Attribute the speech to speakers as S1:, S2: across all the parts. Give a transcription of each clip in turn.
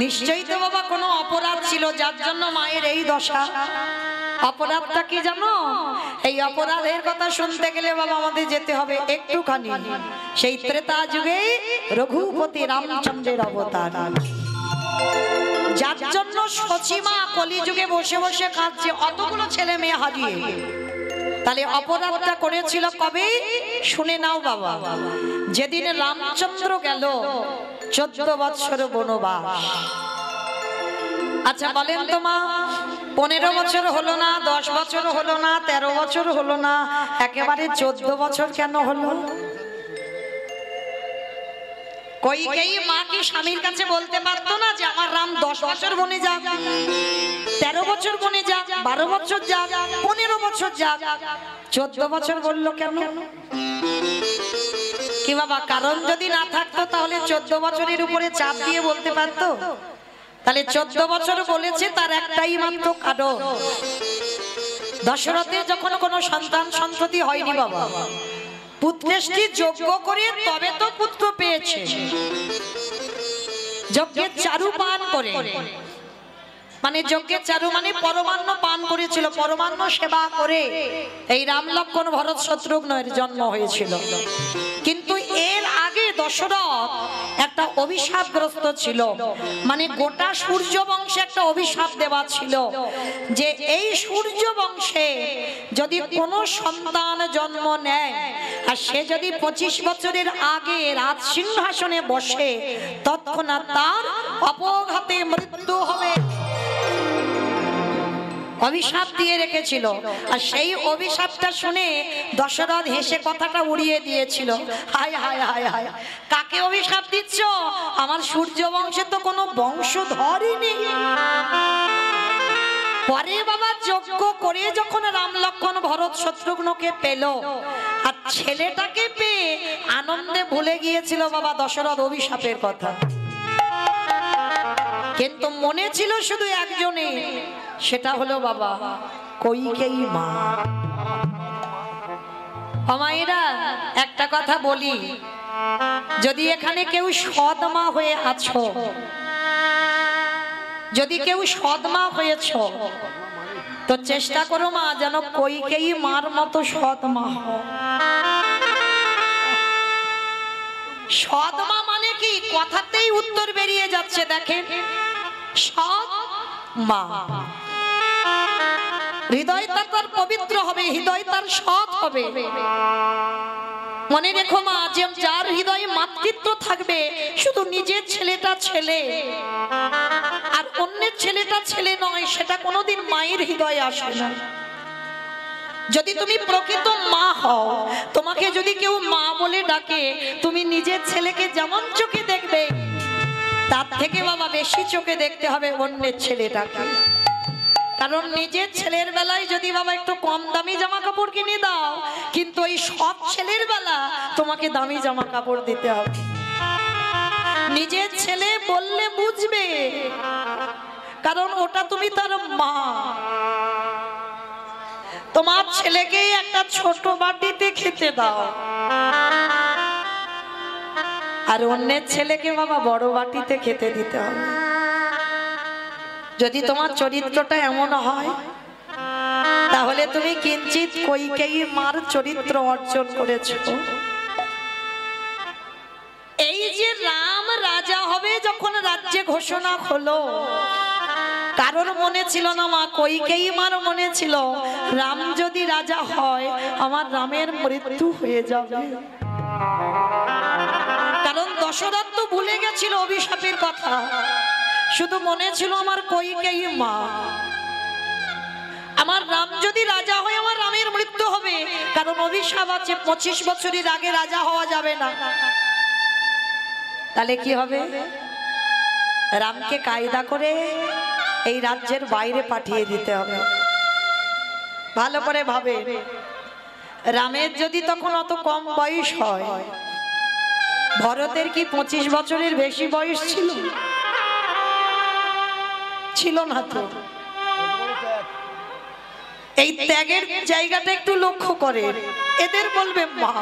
S1: নিশ্চয়ই তো বাবা কোনো অপরাধ ছিল যার জন্য মায়ের এই দশা। অপরাধটা কি জানো? এই অপরাধের কথা শুনতে গেলে বাবা আমাদের যেতে হবে একটুখানি সেই ত্রেতা যুগে রঘুপতি রামচন্দ্রের অবতার, যার জন্য সচিমা কলিযুগে বসে বসে কাঁদছে অতগুলো ছেলে মেয়ে হারিয়ে। তাহলে অপরাধটা করেছিল কবে? শুনে নাও বাবা, যেদিন রামচন্দ্র গেল 14 বছর বনবাস। আচ্ছা বলেন তো মা, 15 বছর হলো না, 10 বছর হলো না, 13 বছর হলো না, একেবারে 14 বছর কেন হলো? কইকেয়ী মা কি স্বামীর কাছে বলতে পারতো না যে আমার রাম 10 বছর বনে যাক, 13 বছর বনে যাক, 12 বছর যাক, 15 বছর যাক, 14 বছর বললো কেন? কি বাবা, কারণ যদি না থাকতো তাহলে 14 বছরের উপরে চাপ দিয়ে বলতে পারতো? তাহলে 14 বছর বলেছে তার একটাই মাত্র কারণ, দশরথের যখন কোনো সন্তান সন্ততি হয়নি বাবা, পুত্রেষ্টি যজ্ঞ করে তবে তো পুত্র পেয়েছে। যজ্ঞের চারু পান করে, মানে যজ্ঞের চারু মানে পরমান্ন পান করেছিল, পরমান্ন সেবা করে এই রাম লক্ষ্মণ ভরত শত্রুঘ্নের জন্ম হয়েছিল। কিন্তু এর আগে দশরথ একটা অভিশাপগ্রস্ত ছিল, মানে গোটা সূর্য বংশে একটা অভিশাপ দেওয়া ছিল যে এই সূর্য বংশে যদি কোনো সন্তান জন্ম নেয় আর সে যদি 25 বছরের আগে রাজ সিংহাসনে বসে তৎক্ষণাৎ তার অপঘাতে মৃত্যু হবে। অভিশাপ দিয়ে রেখেছিল, আর সেই অভিশাপটা শুনে দশরথ হেসে কথাটা উড়িয়ে দিয়েছিল। হায় হায় হায় হায়, কাকে অভিশাপ দিচ্ছ? আমার সূর্য বংশে তো কোনো বংশধরই নেই। পরে বাবা যজ্ঞ করে যখন রাম লক্ষ্মণ ভরত শত্রুঘ্নকে পেল আর ছেলেটাকে পেয়ে আনন্দে ভুলে গিয়েছিল বাবা দশরথ অভিশাপের কথা, কিন্তু মনে ছিল শুধু একজনে, সেটা হলো বাবা কইকেয়ী মা। মায়েরা একটা কথা বলি, যদি এখানে কেউ সৎ মা হয়ে আছো, যদি কেউ সৎ মা হয়েছ তো চেষ্টা করো মা যেন কইকেয়ী মার মতো সৎ মা হও। সৎ মা মানে কি? কথাতেই উত্তর বেরিয়ে যাচ্ছে, দেখেন সৎ মা, হৃদয় তার পবিত্র হবে, হৃদয় তার সৎ হবে। মনে রেখো মা, যে যার হৃদয়ে মাতৃত্ব থাকবে, শুধু নিজের ছেলেটা ছেলে আর অন্যের ছেলেটা ছেলে নয়, সেটা কোনোদিন মায়ের হৃদয়ে আসে না। যদি তুমি প্রকৃত মা হও, তোমাকে যদি কেউ মা বলে ডাকে, তুমি নিজের ছেলেকে যেমন চোখে দেখবে তার থেকে বাবা বেশি চোখে দেখতে হবে অন্যের ছেলেটাকে। কারণ নিজের ছেলের বেলায় যদি বাবা একটু কম দামি জামা কাপড় কিনে দাও, কিন্তু ওই সৎ ছেলের বেলা তোমাকে দামি জামা কাপড় দিতে হবে। নিজের ছেলে বললে বুঝবে, কারণ ওটা তুমি তার মা। তোমার ছেলেকে একটা ছোট বাটিতে খেতে দাও, আর অন্যের ছেলেকে বাবা বড় বাটিতে খেতে দিতে হবে। যদি তোমার চরিত্রটা এমন হয়, তাহলে তুমি কিঞ্চিত কইকেয়ী মার চরিত্র অর্জন করেছো। এই যে রাম রাজা হবে যখন রাজ্যে ঘোষণা হলো, কারোর মনে ছিল না মা, কইকেয়ী মার মনে ছিল রাম যদি রাজা হয় আমার রামের মৃত্যু হয়ে যাবে। কারণ দশরথ তো ভুলে গেছিল অভিশাপের কথা, শুধু মনে ছিল আমার কইকেয়ী মা, আমার রাম যদি রাজা হয় আমার রামের মৃত্যু হবে। কারণ অভিশাপ আছে 25 বছরের আগে রাজা হওয়া যাবে না। তাহলে কি হবে? রামকে কায়দা করে এই রাজ্যের বাইরে পাঠিয়ে দিতে হবে। ভালো করে ভাবে, রামের যদি তখন অত কম বয়স হয়, ভরতের কি 25 বছরের বেশি বয়স ছিল? ছিল না তো। এই ত্যাগের জায়গাটা একটু লক্ষ্য করে, এদের বলবে মা,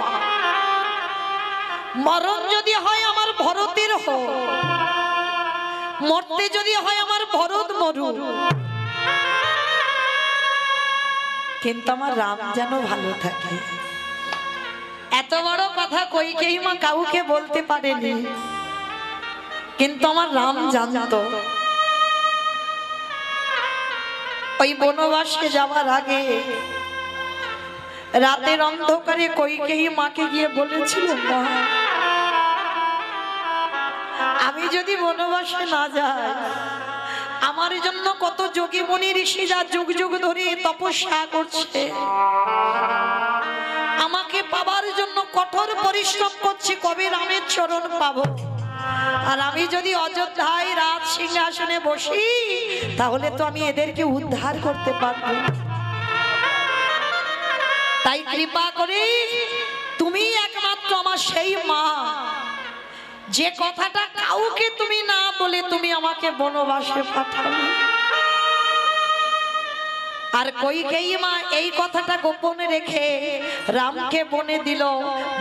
S1: মরণ যদি হয় আমার ভরতের হোক, মরতে যদি হয় আমার ভরত মরু, কিন্তু আমার রাম যেন ভালো থাকে। এত বড় কথা কইকেই মা কাউকে বলতে পারেনি, কিন্তু আমার রাম জানতো। ওই বনবাসে যাওয়ার আগে রাতের অন্ধকারে কইকেই মাকে গিয়ে বলেছিল, মা আমি যদি বনবাসে না যাই, আমার জন্য কত যোগী মুনি ঋষিরা যুগ যুগ ধরে তপস্যা করছে, আমাকে পাবার জন্য কঠোর পরিশ্রম করছে, কবে রামের চরণ পাবো। আর আমি যদি অযোধ্যায় রাজ সিংহাসনে বসি, তাহলে তো আমি এদেরকে উদ্ধার করতে পারবো। তাই কৃপা করে তুমি একমাত্র আমার সেই মা, যে কথাটা কাউকে তুমি না বলে তুমি আমাকে বনবাসে পাঠাবে। আর কইকেয়ী মা এই কথাটা গোপনে রেখে রামকে বনে দিল,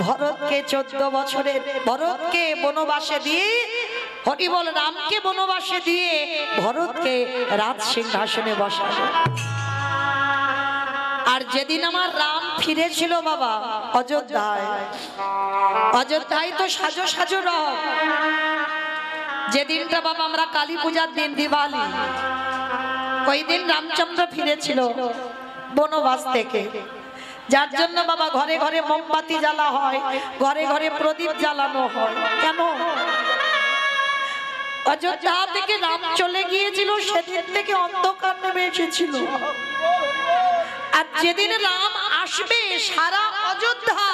S1: ভরতকে 14 বছরের ভরতকে বনবাসে দিয়ে, হরি বল, রামকে বনবাসে দিয়ে ভরতকে রাজ সিংহাসনে বসালো। আর যেদিন আমার রাম ফিরেছিল বাবা অযোধ্যায়, অযোধ্যায় তো সাজো সাজো রব। যেদিনটা বাবা আমরা কালী পূজার দিন, দিওয়ালি, ওই দিন রামচন্দ্র ফিরেছিল বনবাস থেকে, যার জন্য বাবা ঘরে ঘরে মোমবাতি জ্বালা হয়, ঘরে ঘরে প্রদীপ জ্বালানো হয়। কেন? অযোধ্যা থেকে রাম চলে গিয়েছিল, সেদিন থেকে অন্ধকার নেমে এসেছিল। আর যেদিন রাম আসবে, সারা অযোধ্যা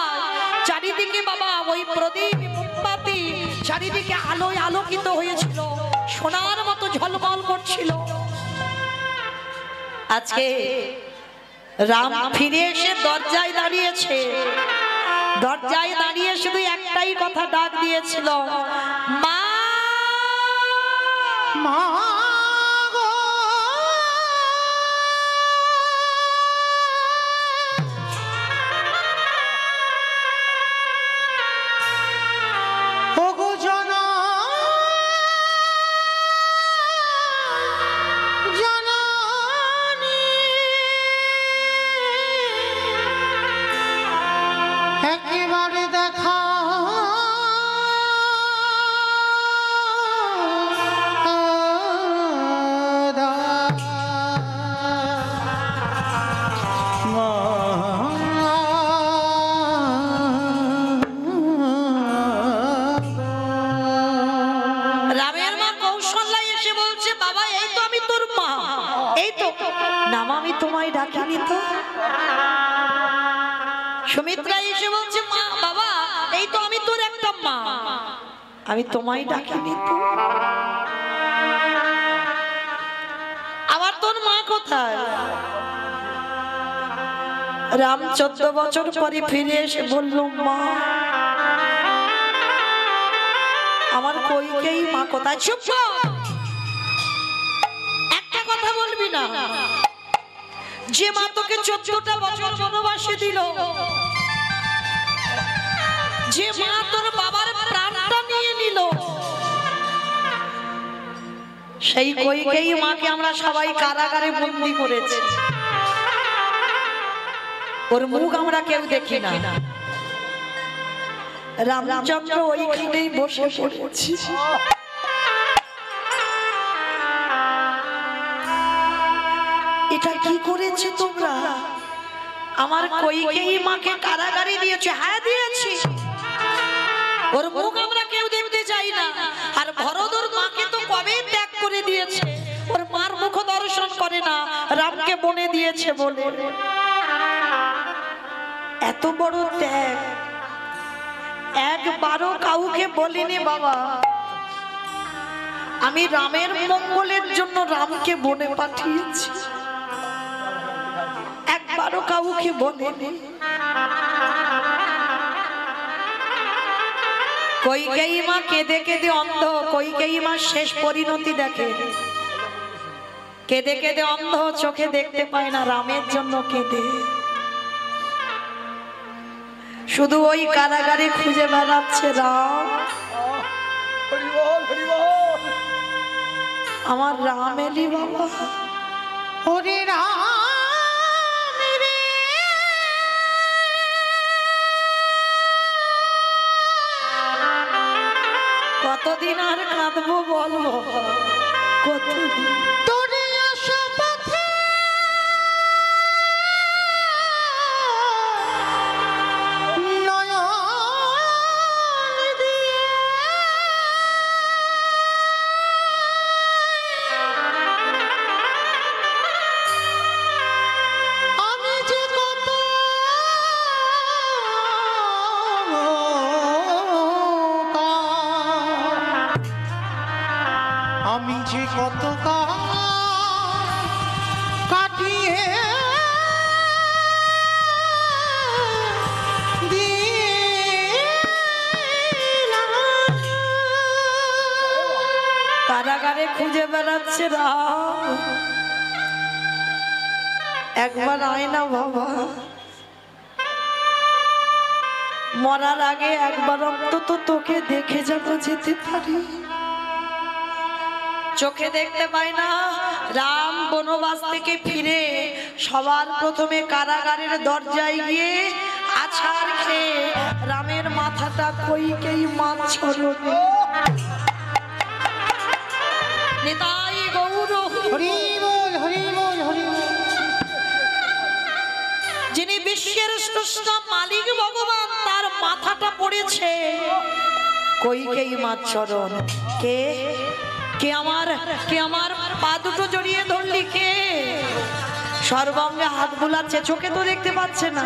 S1: চারিদিকে বাবা ওই প্রদীপ মোমবাতি চারিদিকে আলোয় আলোকিত হয়েছিল, সোনার মতো ঝলমল করছিল। আজকে রাম ফিরে এসে দরজায় দাঁড়িয়েছে, দরজায় দাঁড়িয়ে শুধু একটাই কথা ডাক দিয়েছিল, মা মা ডাকিনি তো। সুমিত্রা এসে বলছে, মা বাবা এই তো আমি তোর একটা মা, আমি তোমায় ডাকিনি তো। আবার তোর মা কোথায়? রাম 14 বছর পরে ফিরে এসে বলল, মা আমার কইকেয়ী মা কোথায়? চুপ, একটা কথা বলবি না। যে মা তোকে 14টা বছর বনবাসে দিল, যে মা তোর বাবার প্রাণটা নিয়ে নিল, সেই কইকেয়ী মাকে আমরা সবাই কারাগারে বন্দী করেছি। ওর মুখ আমরা কেউ দেখি না। রামচন্দ্র ওইখানেই বসে পড়েছি। এটা কি করেছে তোমরা? আমার কইকেয়ী মাকে কারাগারে দিয়েছে। হ্যাঁ দিয়েছি, ওর মুখ আমরা কেউ দেখতে চাই না। আর ভরতর মাকে তো কবে ত্যাগ করে দিয়েছে, ওর মার মুখ দর্শন করে না, রামকে বনে দিয়েছে বলে। এত বড় ত্যাগ একবারও কাউকে বলিনি বাবা। আমি রামের মঙ্গলের জন্য রামকে বনে পাঠিয়েছি, একবারও কাউকে বলিনি। কইকেয়ী মা কেঁদে কেঁদে অন্ধ, কইকেয়ী মা শেষ পরিণতি দেখে। কেঁদে কেঁদে অন্ধ, চোখে দেখতে পায় না, রামের জন্য কেঁদে। শুধু ওই কারাগারে খুঁজে বেড়াচ্ছে রাম। আমার রাম এলি বাবা।
S2: ওরে রাম রে
S1: কতদিন আর কাঁদবো বলবো, কতদিন
S2: তোরে আশা পথে নয়ন দিয়ে আমি যে কত আমি যে কত কাটিয়ে
S1: কারাগারে খুঁজে বেড়াচ্ছে রাম, একবার আয় না বাবা, মরার আগে একবার অন্তত তোকে দেখে যেন যেতে পারি। চোখে দেখতে পাই না। রাম বনবাস থেকে ফিরে সবার প্রথমে কারাগারের দরজায় গিয়ে আছাড় খেয়ে রামের মাথাটা কইকেই মাছরণে। নিতাই গৌর
S2: হরি বল হরি বল হরি বল।
S1: যিনি বিশ্বের স্রষ্টা মালিক ভগবান, তার মাথাটা পড়েছে কইকেই মাছরণ। কে কে আমার পা দুটো জড়িয়ে ধরলি? কে সর্বাঙ্গে হাত বুলাচ্ছে, চোখে তো দেখতে পাচ্ছে না।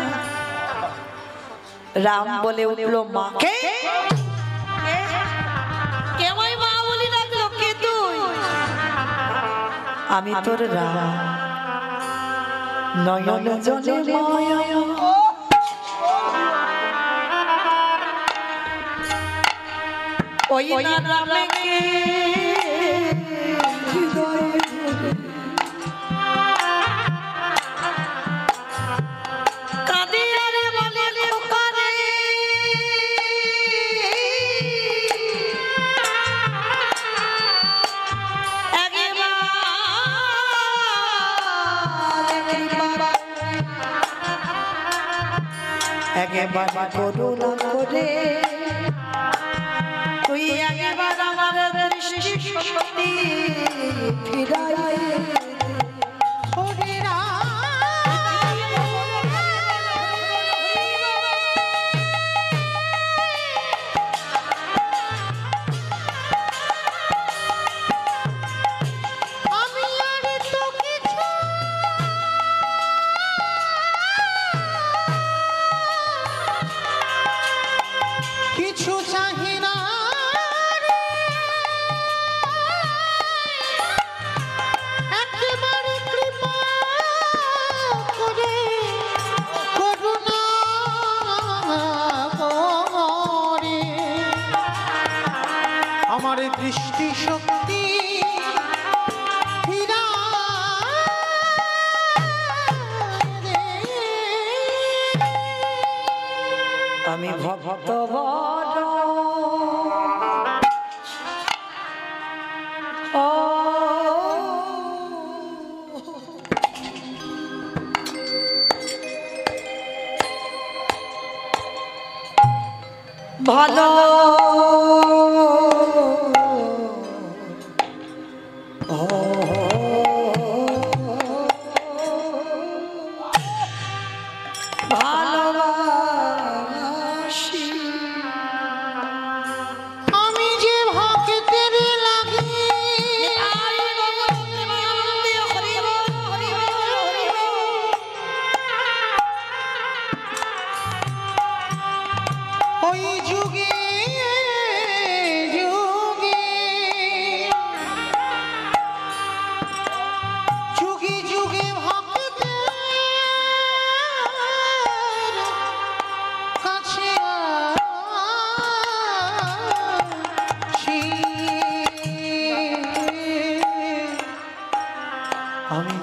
S1: রাম বলে উঠলো, মা কে? কে আমায় মা বলি ডাকলো? কে তুই? আমি তোর রাম, নয়ন জলে মায়া। ওই না রামকে হৃদয়ে ধরে কাঁদে রে বলে খোকা রে, একবার করুণা করে তুই একবার আমার দৃষ্টি শক্তি ফিরাই।
S2: কিছু চাহি না একেবারে কৃপা করে করুণা করে আমার দৃষ্টি শক্তি
S1: আমি ভক্ত বড় ও ভালো
S2: আমি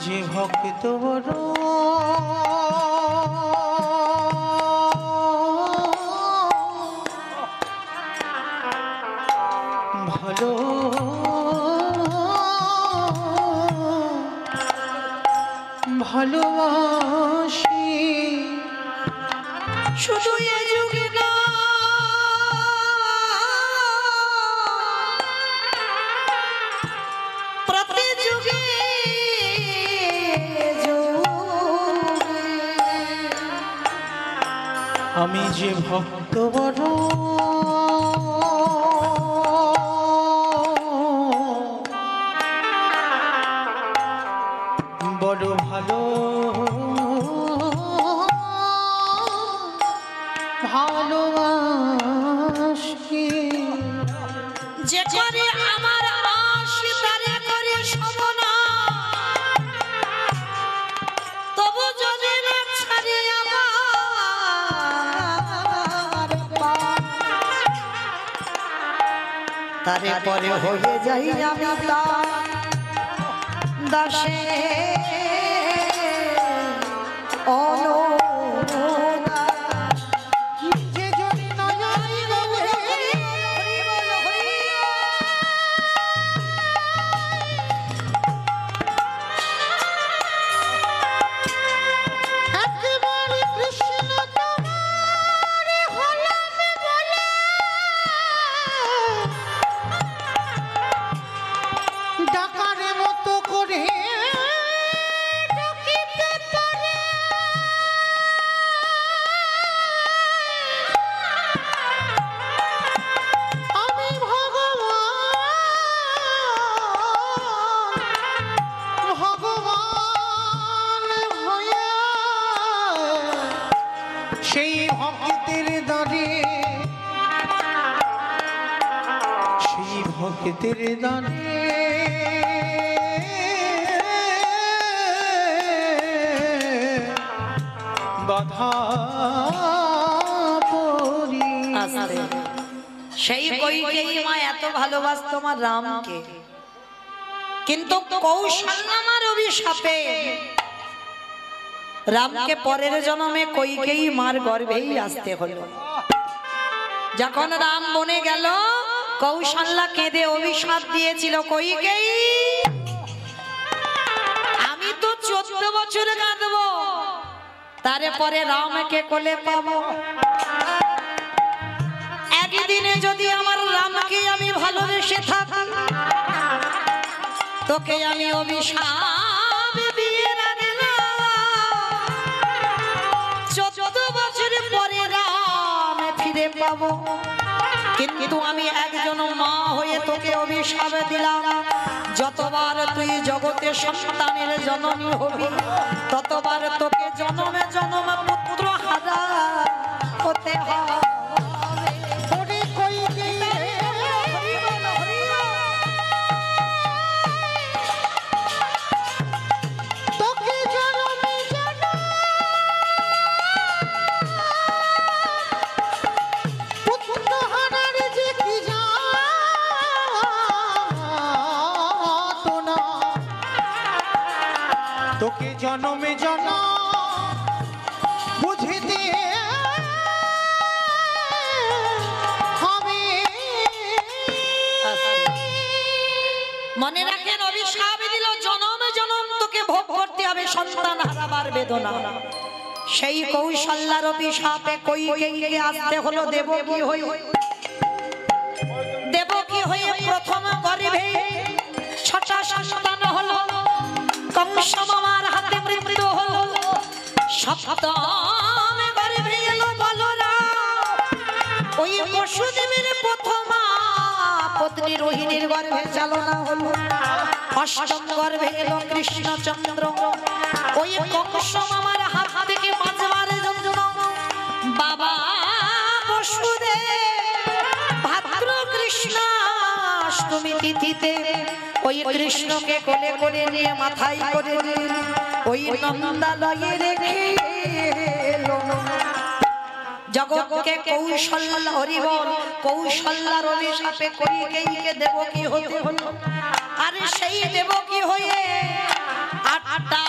S2: যে ভক্ত বড় ভালো ভালোবাসি
S1: শুধু এ যুগে না প্রতি যুগে
S2: আমি যে ভক্ত বড় বড় ভালো ভালোবাসি
S1: যে করে আমার আশ তারে করে সমনা তবু যদি না ছাড়ি আমার তারে পরে হয়ে যাই আমি তার দাসে
S2: যে যদি নয় একেবারে কৃষ্ণ তোমার হলাম বলে ডাকার মতো করে ডাকিতে পারে আমি ভগবান হয়ে সেই ভক্তের দাঁড়ে সেই ভক্তের দাঁড়ে বাধা পড়ি
S1: সেই কইকেই মা এত ভালোবাসতো আমার রামকে কিন্তু কৌশল্যামার অভিশাপে রামকে পরের জন্মে কইকেই মার গর্ভেই আসতে হলো। যখন রাম বনে গেল কৌশল্যা কেঁদে অভিশাপ দিয়েছিল কইকেই আমি তো 14 বছর কাঁদবো তারপরে রামকে কোলে পাবো একদিনে যদি আমার রামকে আমি ভালোবেসে থাকি তোকে আমি অভিশাপ দিয়ে রাখলাম 14 বছর পরে রাম ফিরে পাবো কিন্তু আমি একজন মা হয়ে তোকে অভিশাপ দিলাম যতবার তুই জগতে সন্তানের জননী হবি ততবার তোকে জনমে জনমে পুত্র হারা হতে হবে।
S2: তোকে জনমে জন বুঝিতে হবে
S1: মনে রাখেন অভিশাপ দিল জনমে জনম তোকে ভোগ করতে হবে সন্তান হারাবার বেদনা সেই কৌশল্যার অভিশাপে কইকেইকে আসতে হলো দেবকী হয়ে প্রথম গর্ভে 6টা সন্তান হলো কংস মামার হাতে মৃত্যু হলো সপ্তম গর্ভে এলো বলরাম ওই বসুদেবের প্রথম পত্নী রোহিণীর গর্ভে চালনা হলো অষ্টম গর্ভে এলো কৃষ্ণচন্দ্র ওই কংস মামার হাত থেকে বাঁচবার জন্য বাবা বসুদেব ভাদ্র কৃষ্ণাষ্টমী তিথিতে ওই কৃষ্ণকে কোলে করে নিয়ে মাথায় করে ওই নন্দালয়ে রেখে এলো জগৎকে কৌশল্য হরিবল কৌশল্যার অভিশাপে কইকেইকে দেবকী হতে হলো আর সেই দেবকী হয়ে 8টা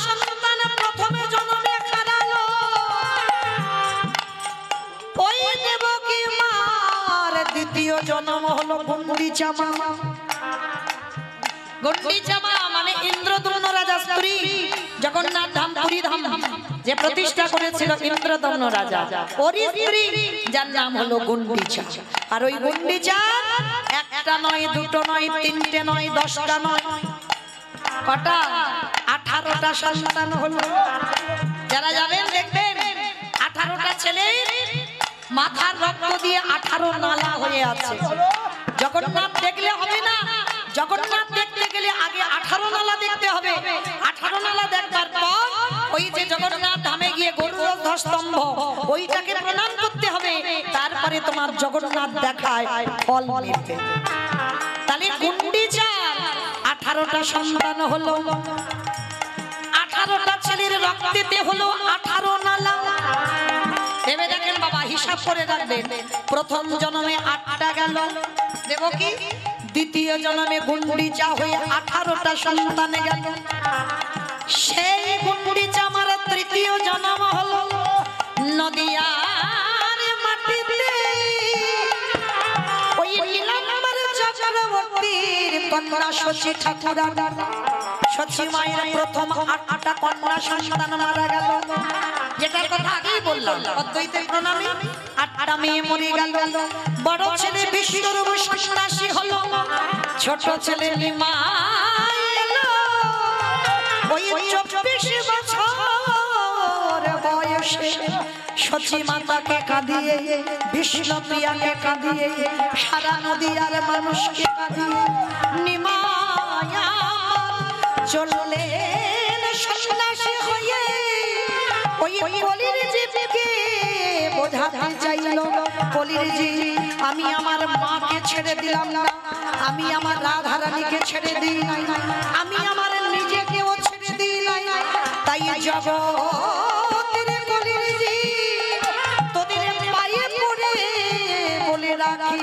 S1: সন্তান প্রথমে জন্মে হারালো ওই দেবকী মার দ্বিতীয় জন্ম হলো গুন্ডিচা মা মানে ইন্দ্রদ্যুম্ন রাজা স্ত্রী জগন্নাথ ধাম পুরী ধাম যে প্রতিষ্ঠা করেছিল ইন্দ্রদম্ন রাজা, ওর স্ত্রী যার নাম হলো গুন্ডিচা। আর ওই গুন্ডিচা একটা নয়, দুটো নয়, তিনটে নয়, 10টা নয়, কটা? 18টা সন্তান হলো। যারা যাবেন দেখবেন 18টা ছেলে মাথার রক্ত দিয়ে 18 নালা হয়ে আছে। জগন্নাথ দেখলে হবে না, জগন্নাথ দেখতে গেলে আগে 18 নালা দেখতে হবে। 18 নালা দেখবার পর ওই যে জগন্নাথ ধামে গিয়ে গরুর ধ্বস্তম্ভ ওইটাকে প্রণাম করতে হবে, তারপরে তোমার জগন্নাথ দেখায় ফল মিলবে। তাহলে গুন্ডিচার 18টা সন্তান হলো, 18টা ছেলের রক্তেতে হলো 18 নালা। ভেবে দেখেন বাবা, হিসাব করে রাখবেন। প্রথম জন্মে 8টা গেল দেবকী, দ্বিতীয় জন্মে গুন্ডিচা হয়ে 18টা সন্তান গেল। সেই গুন্ডিচা আমার তৃতীয় জন্ম হলো নদিয়ার মাটিতে, ওই নীলাম্বর চক্রবর্তীর কন্যা শশী ঠাকুরার। শশী মায়ের প্রথম 8টা কন্যা সন্তান মারা গেল, যেটার কথা আগেই বললাম অদ্বৈত প্রণামী। 8টা মেয়ে মরে গেল। বড় ছেলে বিশ্বরূপ সন্ন্যাসী হলো, ছোট ছেলে নিমাই এলো। ওই 24 বছর বয়সে শচী মাতাকে কাঁদিয়ে, বিষ্ণুপ্রিয়াকে কাঁদিয়ে, সারা নদীয়ার মানুষকে কাঁদিয়ে নিমাই চললেন সন্ন্যাসী হয়ে। ওই কলির জীবকে বোঝাতে চাইল, কলির জীব আমি আমার মাকে ছেড়ে দিলাম না, আমি আমার রাধারানীকে ছেড়ে দিই নাই, আমি আমার নিজেকেও ছেড়ে দিই নাই। তাই জগতের কলির জীব তোদের পায়ে পড়ে বলে রাখি,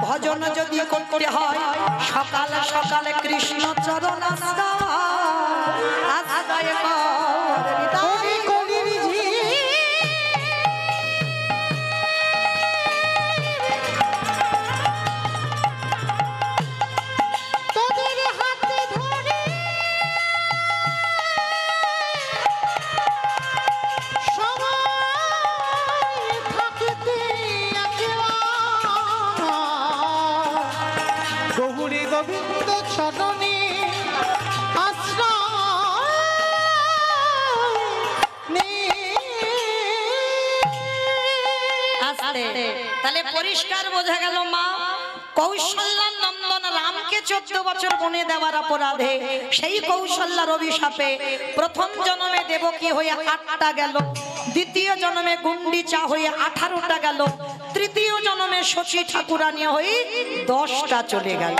S1: ভজন যদি করতে হয় সকাল সকাল কৃষ্ণ চরণ আশ্রয় কর।
S2: গোবিন্দ চরণে
S1: তাহলে পরিষ্কার বোঝা গেল মা কৌশল্যা নন্দন রামকে 14 বছর বনে দেওয়ার অপরাধে সেই কৌশল্যার অভিশাপে প্রথম জন্মে দেবকী হয়ে 8টা গেল, দ্বিতীয় জন্মে গুন্ডিচা হয়ে 18টা গেল, তৃতীয় জন্মে শশী ঠাকুরানী হয়ে 10টা চলে গেল।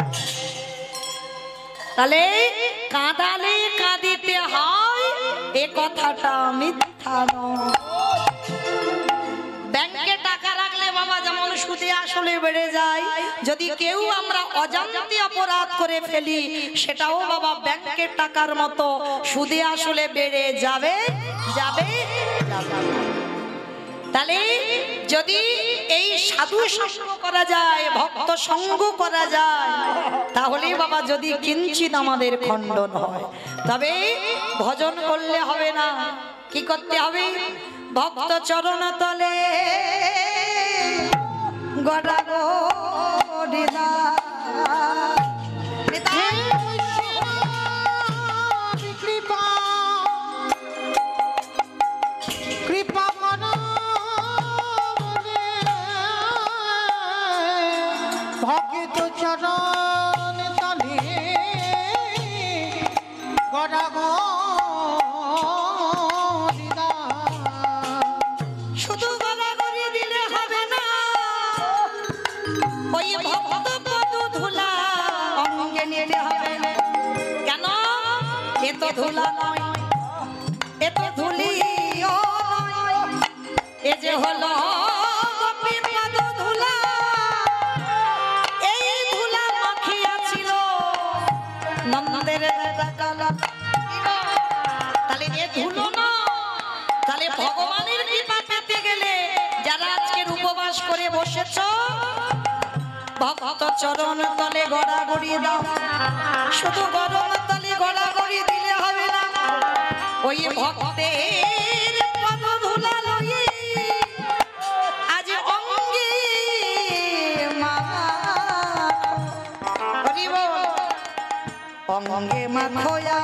S1: তাহলে কাঁদালে কাঁদিতে হয় এ কথাটা মিথ্যা নয়। ব্যাংকে টাকা রাখলে বাবা যেমন সুদে আসলে বেড়ে যায়, যদি কেউ আমরা অজান্তে অপরাধ করে ফেলি সেটাও বাবা ব্যাংকের টাকার মতো সুদে আসলে বেড়ে যাবে যাবে যাবে। তাহলে যদি এই সাধু সঙ্গ করা যায়, ভক্ত সঙ্গ করা যায়, তাহলে বাবা যদি কিঞ্চিত আমাদের খণ্ডন হয়। তবে ভজন করলে হবে না, কি করতে হবে? ভক্ত চরণ তলে গড়া গড়িদা
S2: কৃপা কৃপা ভক্ত চরণ তলে গড়া
S1: শুধু গড়াগড়ি দিলে হবে না, ওই ভক্ত পদ ধুলা অঙ্গে নিতে হবে। কেন? এ তো ধুলা নয়, এ তো ধুলিও নয়, এ যে হলো গোপী পদ ধুলা। এই ধুলা মাখিয়াছিল নন্দের কালা। তাহলে এ ধুলো না, তাহলে ভগবানের কৃপা পেতে গেলে যারা আজকের উপবাস করে বসেছ, ভক্ত চরণ তলে গড়াগড়ি দাও। শুধু গরম তলে গড়াগড়ি দিলে হবে না, ওই অঙ্গে মাখয়া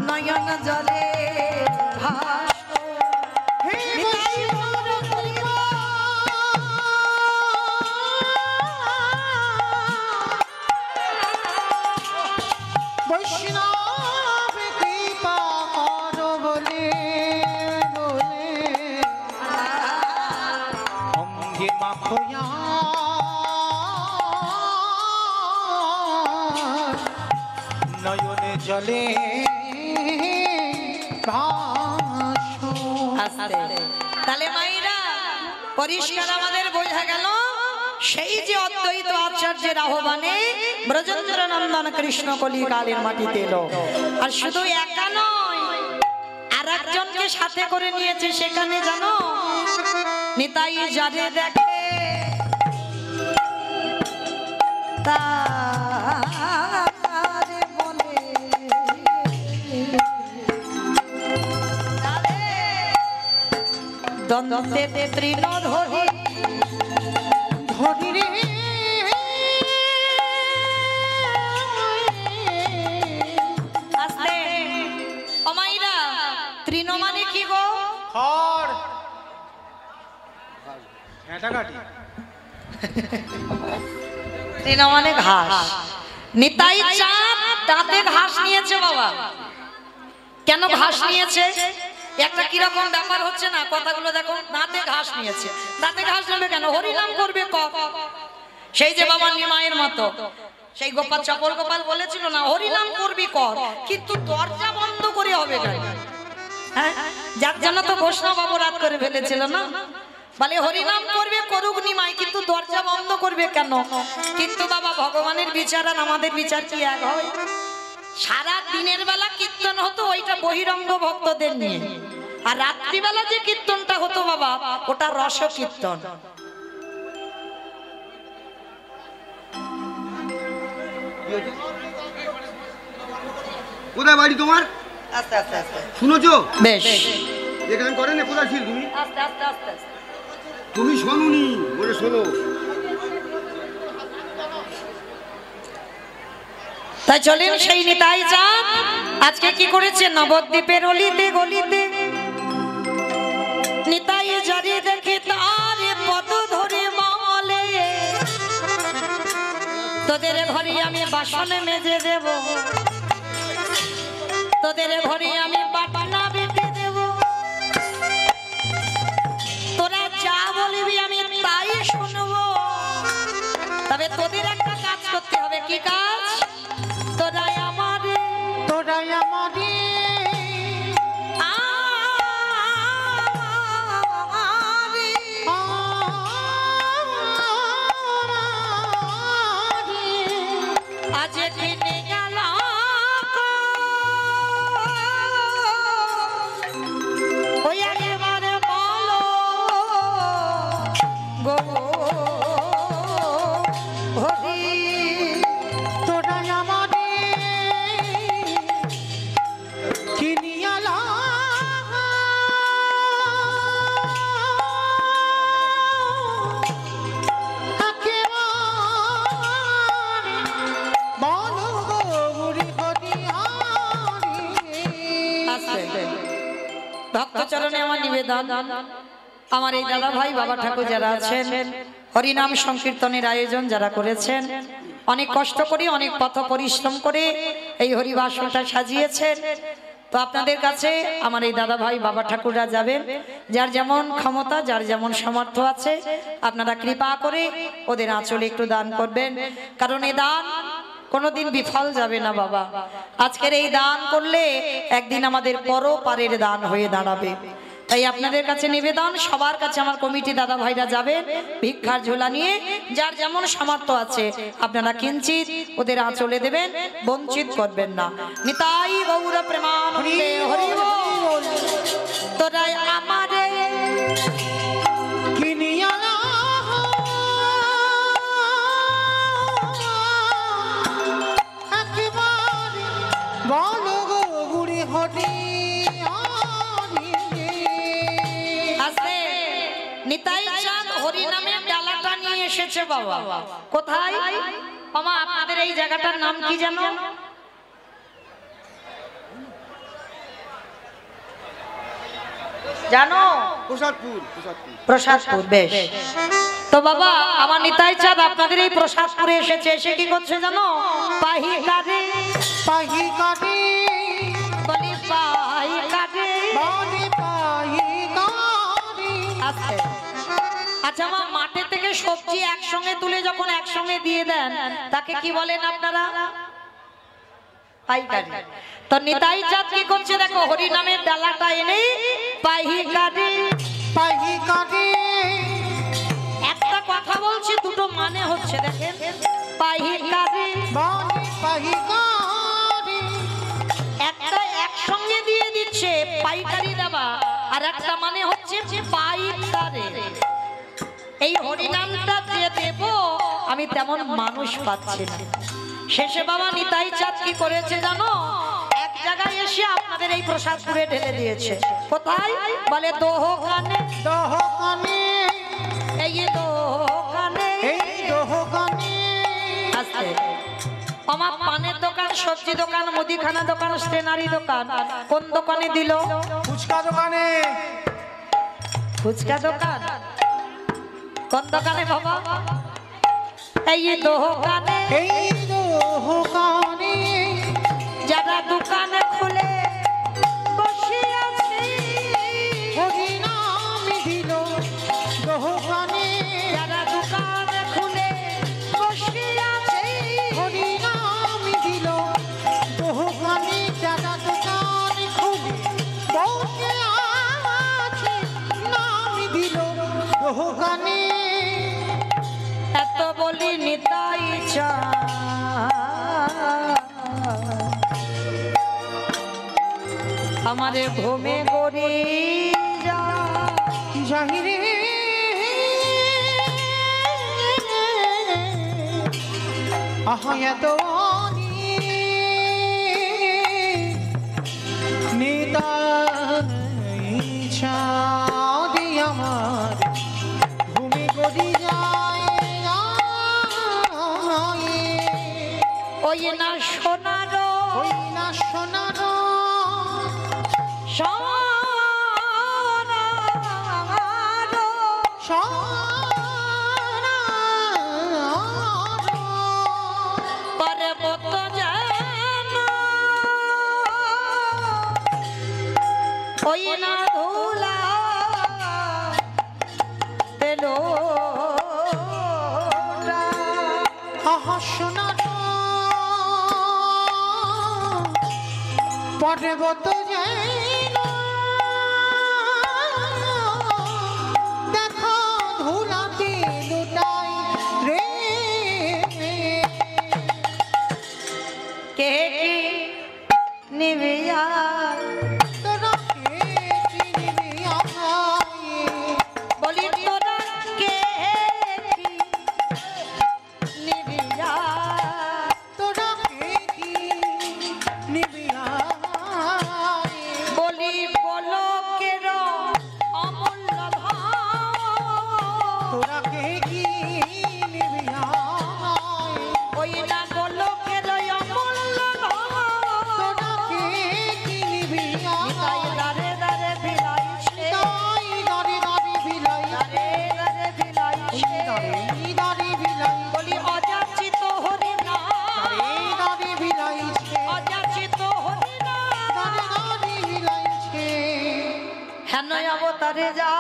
S1: নয়ন জলে ভাসো
S2: হে বৈষ্ণব কৃপা করো বলে বলে অঙ্গে মাখয়া নয়নে জলে ভাসো।
S1: তাহলে মাইরা পরিষ্কার আমাদের বোঝা গেল সেই যে অদ্বৈত আচার্যের আহ্বানে ব্রজেন্দ্র নন্দন কৃষ্ণ কলি কালের মাটিতে এলো। আর শুধু একা নয়, আর একজনকে সাথে করে নিয়েছে সেখানে, জানো নিতাই যারে দেখে তারে বলে দ্বন্দ্বে তৃণ ধরি
S2: ধরি রে
S1: আস্তে অমাইরা তৃণ মানে কি গো?
S2: খড় ঘাটাঘাটি
S1: তৃণ মানে ঘাস। নিতাই চাঁদ দাঁতে ঘাস নিয়েছে বাবা। কেন ঘাস নিয়েছে? একটা কিরকম ব্যাপার হচ্ছে না, কথাগুলো দেখো। দাঁতে ঘাস নিয়েছে, দাঁতে ঘাস নেবে কেন? হরিনাম করবে কপ। সেই যে বাবা নিমায়ের মতো সেই গোপাল চপল গোপাল বলেছিল না, হরিনাম করবি কর, কিন্তু দরজা বন্ধ করে হবে কেন? হ্যাঁ, যার জন্য তো ঘোষণা বাবু রাত করে ফেলেছিল না, বলে হরিনাম করবে করুক নিমাই, কিন্তু দরজা বন্ধ করবে কেন? কিন্তু বাবা ভগবানের বিচার আর আমাদের বিচার কি এক হয়? সারা দিনের বেলা কীর্তন হতো ওইটা বহিরঙ্গ ভক্তদের নিয়ে, আর রাত্রিবেলা যে কীর্তনটা হতো বাবা ওটা রস কীর্তন।
S3: কোথায় বাড়ি তোমার?
S1: আস্তে আস্তে আস্তে
S3: শুনেছো?
S1: বেশ
S3: এখানে করে না, কোথায় ছিল তুমি?
S1: আস্তে আস্তে আস্তে
S3: তুমি শোনুনি, বলে শোনো।
S1: তাই চলেন সেই নিতাই চাঁদ আজকে কি করেছে? নবদ্বীপের অলিতে গলিতে নিতাই যারে দেখে তার পদ ধরে বলে, তোদের ঘরে আমি বাসন মেজে দেব, তোদের ঘরে আমি বাটনা বেটে দেব, তোরা যা বলবি আমি তাই শুনবো। তবে তোদের একটা কাজ করতে হবে। কি কাজ? তোরাই আমারে
S2: তোরাই আমারে
S1: আজ দিনে গেল ওই একেবারে বলো গো হরি,
S2: তোরাই আমারে কিনিয়ালা
S1: ভক্তচরণে আমার নিবেদন, আমার এই দাদা ভাই বাবা ঠাকুর যারা আছেন হরিনাম সংকীর্তনের আয়োজন যারা করেছেন, অনেক কষ্ট করে অনেক পথ পরিশ্রম করে এই হরিবাসনটা সাজিয়েছেন। তো আপনাদের কাছে আমার এই দাদা ভাই বাবা ঠাকুররা যাবেন, যার যেমন ক্ষমতা যার যেমন সামর্থ্য আছে আপনারা কৃপা করে ওদের আঁচলে একটু দান করবেন, কারণ এই দান কোনোদিন বিফল যাবে না বাবা। আজকের এই দান করলে একদিন আমাদের পরপারের দান হয়ে দাঁড়াবে। তাই আপনাদের কাছে নিবেদন, সবার কাছে আমার কমিটি দাদা ভাইরা যাবেন ভিক্ষার ঝোলা নিয়ে, যার যেমন সামর্থ্য আছে আপনারা কিঞ্চিত ওদের আঁচলে দেবেন, বঞ্চিত করবেন না। নিতাই গৌর প্রেমানন্দে হরি বল। তোরাই আমারে
S2: কিনিয়ালা একেবারে বলো গো বুড়ি হরি
S1: আস্তে নিতাই চাঁদ হরি নামে ডালাটা নিয়ে এসেছে বাবা। কোথায়? মামা আপনাদের এই জায়গাটার নাম কি জানো? জানো?
S3: প্রসাদপুর প্রসাদপুর
S1: প্রসাদপুর। বেশ, তো বাবা আমার নিতাই চাঁদ আপনাদের এই প্রসাদপুরে এসেছে। এসে কি করছে জানো? পাহি কাটে,
S2: পাহি কাটে
S1: বলি পাহি কাটে।
S2: বলে পাহি কাটে।
S1: আচ্ছা আচ্ছা, আমার মাঠে থেকে সবজি একসঙ্গে তুলে যখন একসঙ্গে দিয়ে দেন তাকে কি বলেন আপনারা? পাইকারি। তো নিতাই চাঁদ কি করছে দেখো, হরি নামের ডালাটা এনে পাইকারি।
S2: পাহি কাটে
S1: একটা কথা বলছি, দুটো মানে হচ্ছে দেখেন। পাইকারি
S2: বলে পাহি কাটে।
S1: একটা একসঙ্গে দিয়ে দিচ্ছে পাইকারি দেওয়া, আর একটা মানে হচ্ছে যে পাইকারি। এই হরিনামটা যে দেব আমি তেমন মানুষ পাচ্ছি না। শেষে বাবা নিতাই চাঁদ কি করেছে জানো? এক জায়গায় এসে আপনাদের এই প্রসাদপুরে ঢেলে দিয়েছে। কোথায়? বলে দোকানে।
S2: দোকানে
S1: এই দোকানে,
S2: এই দোকানে
S1: আস্তে। আমার পানের দোকান, সবজি দোকান, মুদিখানা দোকান, স্টেনারি দোকান, কোন দোকানে দিল?
S2: ফুচকা দোকানে।
S1: ফুচকা দোকান কোন দোকানে বাবা? এই দোকানে।
S2: এই দোকানে
S1: যারা দোকানে খুলে বসে আছে,
S2: হরিনাম দিল দোকানে।
S1: যারা দোকানে খুলে বসে আছে,
S2: হরিনাম দিল দোকানে। যারা দোকান খুলে বসে আছে নাম দিল দোকানে।
S1: এত বলি নিতাই চাঁদ আমাদের ঘুমে গড়ি যা।
S2: জাহিরে আহা এত নিতাই চাঁদি আমার ঘুমে গড়ি যায়।
S1: ওই না সোনার
S2: ওই না সোনার
S1: পর্বত যেন ওই না ধুলা পেল
S2: আহা সোনার পর্বত যেন দেখো ধুলাতে লুটাই রে।
S1: কে কি নিবিয়া
S2: তোরা কে চিনবি আমায়?
S1: বলি তোরা কে কি নিবিয়া
S2: তোরা কে কি নিবি আমায়?
S1: বলি বলকের অমূল্য ধন।
S2: তোরা কে কি নিবি আমায়?
S1: ওই না বলকের অমূল্য ধন।
S2: তোরা কে কি নিবি
S1: তাই
S2: আমায়?
S1: দারে দারে বিলাইছে,
S2: তাই দাঁড়ি দাঁড়ি বিলাই
S1: দারে দারে বিলাইছে।
S2: দাঁড়ি দাঁড়ি বিলাই
S1: বলি অযাচিত হরিনাম,
S2: দাঁড়ি বিলাইছে
S1: অযাচিত হরিনাম।
S2: দাঁড়ি দাঁড়ি বিলাইছে।
S1: হেন অবতারে যা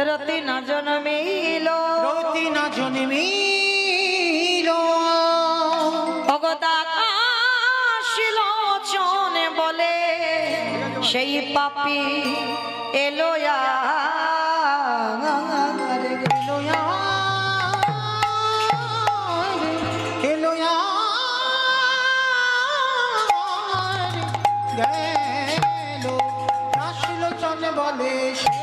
S1: রতি না জন্মিল,
S2: রতি না জন্মিল
S1: ভগদাকাশিলোচনে বলে সেই পাপি এলো
S2: বলে সে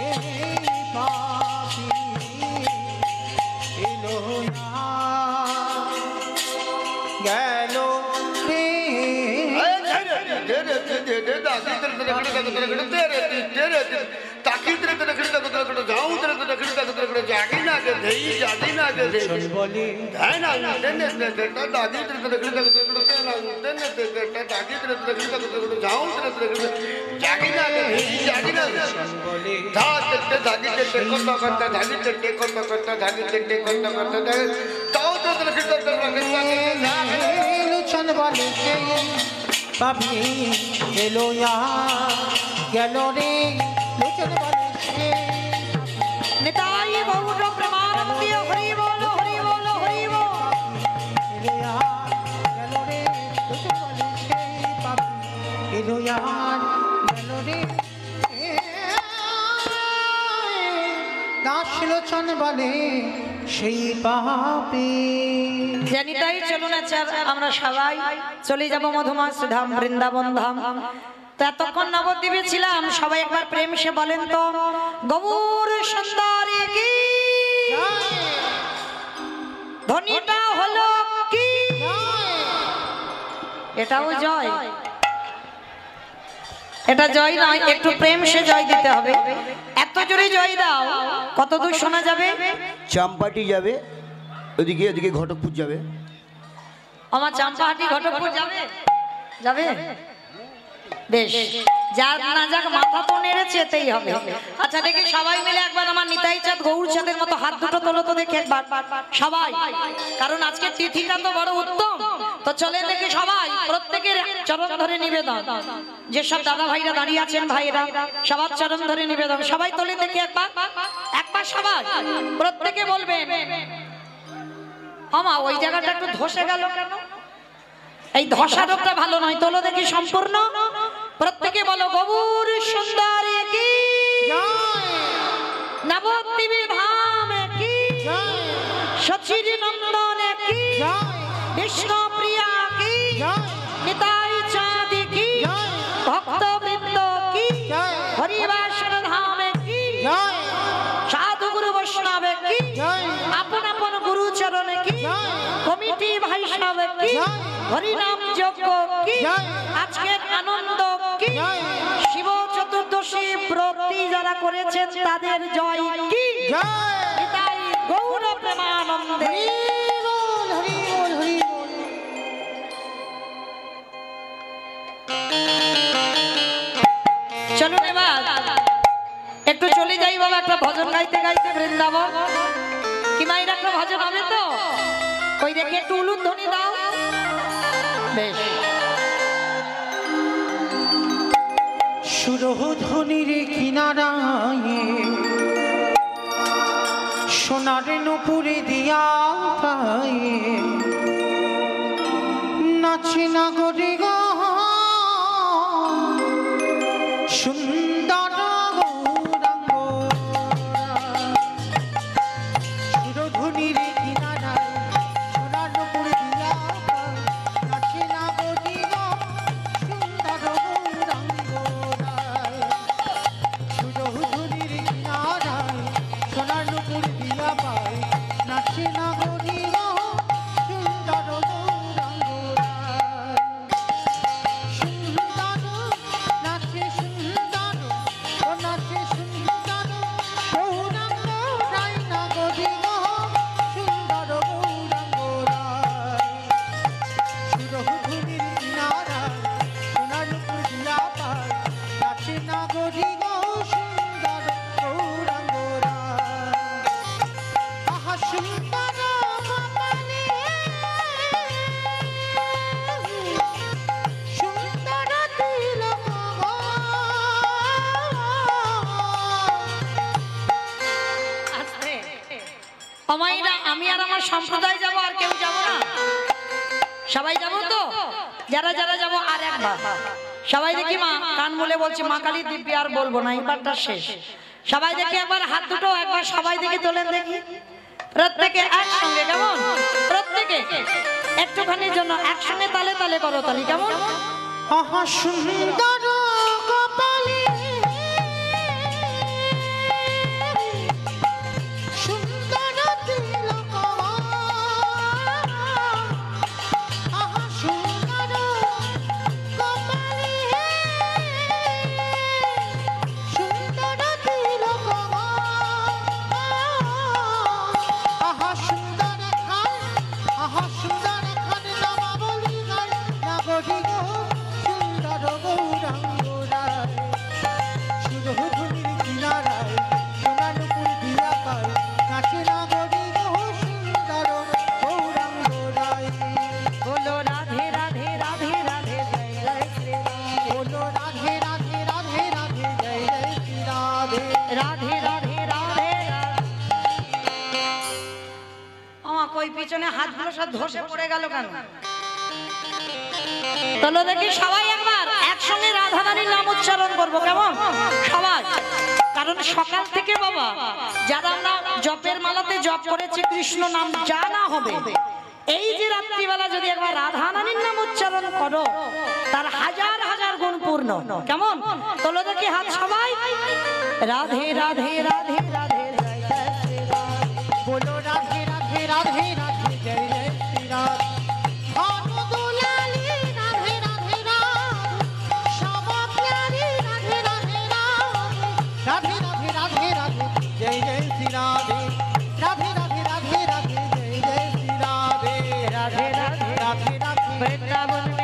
S2: এই পাপী এলো গেল রে।
S3: তাকে জাগি রে রে খিড়তা করে করে যাও রে রে খিড়তা করে করে জাগি না কে দেই জাগি না কে দেই
S2: লোচন বলে
S3: ধাই না দেনে দে জাগি রে রে খিড়তা করে করে না দেনে দে জাগি রে রে খিড়তা করে করে যাও রে রে জাগি না কে দেই জাগি না
S2: লোচন বলে
S3: ধা তে জাগি তে করতা করতা জাগি তে করতা করতা জাগি তে করতা করতা যাও রে খিড়তা করে করে
S2: লোচন বলে সেই পাপি এলো গেল রে লোচন বলে সেই
S1: নিতাই গৌর প্রেমানন্দে হরি বল হরি বল হরি বল।
S2: এলো গেল রে লোচন বলে সেই পাপি এলো গেল রে দাস লোচন বলে সেই পাপি
S1: জানি তাই চলুন আচার আমরা সবাই চলে যাব মধুমাস ধাম বৃন্দাবন ধাম। তো এতক্ষণ নবদ্বীপে ছিলাম, সবাই একবার প্রেম সে বলেন তো গৌর সুন্দরী কি ধ্বনিটা হলো কি? এটাও জয়, এটা জয় নয়, একটু প্রেম সে জয় দিতে হবে। এত জোরে জয় দাও, কত দূর শোনা যাবে?
S3: চাম্পাটি যাবে ওদিকে, ওদিকে ঘটকপুর যাবে।
S1: আমার চাম্পাহাটি ঘটকপুর যাবে, যাবে বেশ, যার না যাক মাথা তো নেড়েছে এতেই হবে। আচ্ছা দেখি সবাই মিলে একবার আমার নিতাই চাঁদ গৌর চাঁদের মতো হাত দুটো তোলো তো দেখি একবার সবাই, কারণ আজকে তিথিটা তো বড় উত্তম। তো চলে দেখি সবাই প্রত্যেকের চরণ ধরে নিবেদন, যেসব দাদা ভাইরা দাঁড়িয়ে আছেন ভাইরা সবার চরণ ধরে নিবেদন, সবাই তোলে দেখি একবার, একবার সবাই প্রত্যেকে বলবেন। আমা ওই জায়গাটা একটু ধসে গেল কেন? এই ধসা রোগটা ভালো নয়, তোলো দেখি সম্পূর্ণ প্রত্যেকে বলো গৌর সুন্দরী কি নবদ্বীপে ধাম কি সচির নন্দন কি বিষ্ণু প্রিয়া কি নিতাই চাঁদ কি ভক্তবৃন্দ কি হরিবাসন ধাম কি সাধু গুরু বৈষ্ণব কি আপন আপন গুরু চরণ কি কমিটি ভাই সব কি হরিনাম যজ্ঞ কি আজকের আনন্দ কি শিব চতুর্দশী ব্রতী যারা করেছেন তাদের জয় কি নিতাই গৌর প্রেমানন্দে। চলুন এবার একটু চলে যাই বাবা, একটা ভজন গাইতে গাইতে বৃন্দাবন। কি মায়ের একটা ভজন হবে তো? ওই দেখে একটু উলুন ধ্বনি দাও। বেশ,
S2: সুরধ্বনির কিনারায় সোনার নুপুরে দিয়া পায়ে নাচে না গরে গা সুন্দর গৌরাঙ্গ। সুরধ্বনির কিনারায় সোনার নুপুরে দিয়া পায়ে নাচে না গরে গা সুন্দর গৌরাঙ্গ। সুরধ্বনির কিনারায় সোনার নুপুর দিয়া পায় নাচে না গরি গো সুন্দর গৌরাঙ্গ। সুন্দর নাচে সুন্দর ও নাচে সুন্দর গৌরাঙ্গ রায় না গরি গো সুন্দর গৌরাঙ্গ রায়। সুরধ্বনির কিনারায় সোনার নুপুর দিয়া পায় নাচে না গরি গো সুন্দর গৌরাঙ্গ রায়। আহা সুন্দর কপালে সুন্দর তিলক গো।
S1: আস্তে অমাইরা, আমি আর আমার সম্প্রদায় যাব, আর কেউ যাব না? সবাই যাব তো? যারা যারা যাব আর একবার সবাই দেখি, মা কান বলে বলছি মা কালী দিব্যি আর বলবো না, এবারটা শেষ। সবাই দেখি একবার হাত দুটো একবার সবাই দেখি তোলেন দেখি, প্রত্যেকে একসঙ্গে, কেমন? প্রত্যেকে একটুখানির জন্য একসঙ্গে তালে তালে করো তালি, কেমন?
S2: আহা সুন্দর কপালে সুন্দর তিলক গো। আহা সুন্দর কপালে সুন্দর তিলক ধসে পড়ে গেল কেন?
S1: তাহলে দেখি সবাই একবার একসঙ্গে রাধা রানীর নাম উচ্চারণ করবো, কেমন? সবাই, কারণ সকাল থেকে বাবা যারা আমরা জপের মালাতে জপ করেছি কৃষ্ণ নাম জানা হবে, এই যে রাত্রিবেলা যদি একবার রাধা রানীর নাম উচ্চারণ করো তার হাজার হাজার গুণ পূর্ণ, কেমন? তাহলে দেখি হাত সবাই, রাধে রাধে রাধে রাধে জয় জয় শ্রী রাধে।
S2: बोलो राधे राधे राधे राधे जय जय श्री राधे। भानु दुलारी राधे राधे राधे, श्यामा प्यारी राधे राधे राधे, राधे राधे राधे राधे जय जय श्री राधे। राधे राधे राधे राधे जय जय श्री राधे। राधे राधे राधे राधे
S1: वृंदावन